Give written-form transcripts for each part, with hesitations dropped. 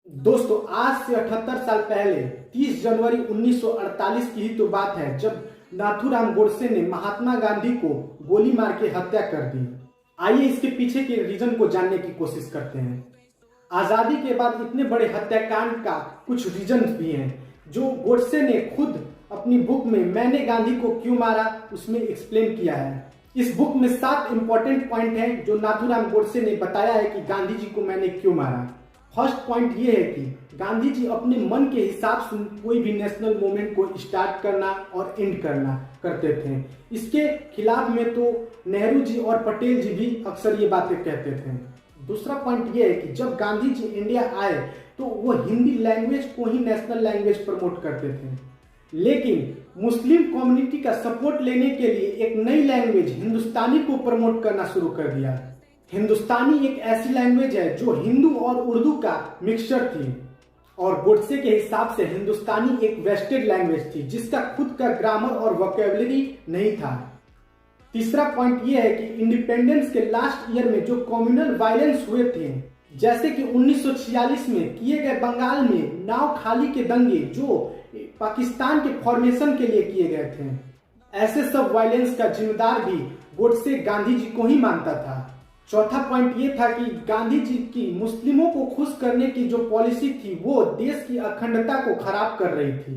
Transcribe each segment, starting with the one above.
दोस्तों, आज से 78 साल पहले 30 जनवरी 1948 की ही तो बात है जब नाथूराम गोडसे ने महात्मा गांधी को गोली मार के हत्या कर दी। आइए इसके पीछे के रीजन को जानने की कोशिश करते हैं। आजादी के बाद इतने बड़े हत्याकांड का कुछ रीजन भी हैं जो गोडसे ने खुद अपनी बुक में मैंने गांधी को क्यों मारा उसमें एक्सप्लेन किया है। इस बुक में 7 इंपॉर्टेंट पॉइंट हैं जो नाथूराम गोडसे ने बताया है कि गांधी जी को मैंने क्यों मारा। फर्स्ट पॉइंट ये है कि गांधी जी अपने मन के हिसाब से कोई भी नेशनल मूवमेंट को स्टार्ट करना और एंड करना करते थे। इसके खिलाफ में तो नेहरू जी और पटेल जी भी अक्सर ये बातें कहते थे। दूसरा पॉइंट ये है कि जब गांधी जी इंडिया आए तो वो हिंदी लैंग्वेज को ही नेशनल लैंग्वेज प्रमोट करते थे, लेकिन मुस्लिम कम्युनिटी का सपोर्ट लेने के लिए एक नई लैंग्वेज हिंदुस्तानी को प्रमोट करना शुरू कर दिया। हिंदुस्तानी एक ऐसी लैंग्वेज है जो हिंदू और उर्दू का मिक्सचर थी और गोडसे के हिसाब से हिंदुस्तानी एक वेस्टेड लैंग्वेज थी जिसका खुद का ग्रामर और वोकैबुलरी नहीं था। तीसरा पॉइंट यह है कि इंडिपेंडेंस के लास्ट ईयर में जो कम्युनल वायलेंस हुए थे, जैसे कि 1946 में किए गए बंगाल में नाव खाली के दंगे जो पाकिस्तान के फॉर्मेशन के लिए किए गए थे, ऐसे सब वायलेंस का जिम्मेदार भी गोडसे गांधी जी को ही मानता था। चौथा पॉइंट ये था कि गांधी जी की मुस्लिमों को खुश करने की जो पॉलिसी थी वो देश की अखंडता को खराब कर रही थी।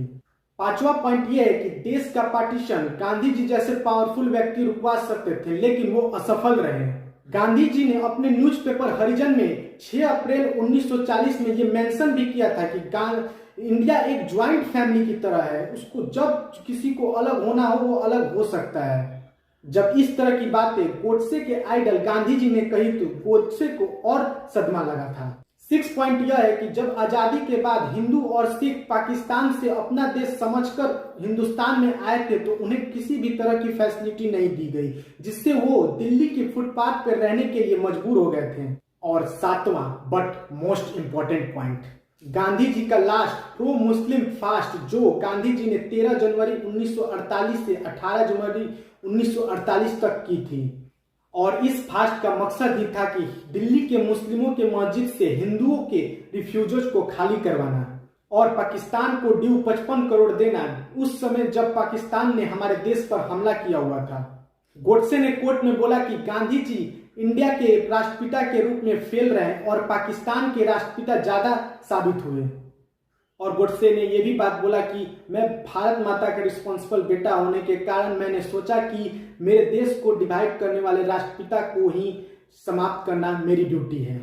पांचवा पॉइंट ये है कि देश का पार्टीशन गांधी जी जैसे पावरफुल व्यक्ति रुकवा सकते थे, लेकिन वो असफल रहे। गांधी जी ने अपने न्यूज़पेपर हरिजन में 6 अप्रैल 1940 में ये मेंशन भी किया था कि इंडिया एक ज्वाइंट फैमिली की तरह है, उसको जब किसी को अलग होना हो वो अलग हो सकता है। जब इस तरह की बातें गोडसे के आइडल गांधी जी ने कही तो गोडसे को और सदमा लगा था। 6 पॉइंट यह है कि जब आजादी के बाद हिंदू और सिख पाकिस्तान से अपना देश समझकर हिंदुस्तान में आए थे तो उन्हें किसी भी तरह की फैसिलिटी नहीं दी गई, जिससे वो दिल्ली के फुटपाथ पर रहने के लिए मजबूर हो गए थे। और 7वां but most important point, Gandhi ji का लास्ट प्रो मुस्लिम फास्ट जो गांधी जी ने 13 जनवरी 1948 से 18 जनवरी 1948 तक की थी, और इस फास्ट का मकसद ही था कि दिल्ली के मुस्लिमों के मस्जिद से हिंदुओं के रिफ्यूजीज को खाली करवाना और पाकिस्तान को ड्यू 55 करोड़ देना, उस समय जब पाकिस्तान ने हमारे देश पर हमला किया हुआ था। गोडसे ने कोर्ट में बोला कि गांधी जी इंडिया के राष्ट्रपिता के रूप में फेल रहे और पाकिस्तान के राष्ट्रपिता ज्यादा साबित हुए। और गोडसे ने यह भी बात बोला कि मैं भारत माता का रिस्पॉन्सिबल बेटा होने के कारण मैंने सोचा कि मेरे देश को डिवाइड करने वाले राष्ट्रपिता को ही समाप्त करना मेरी ड्यूटी है।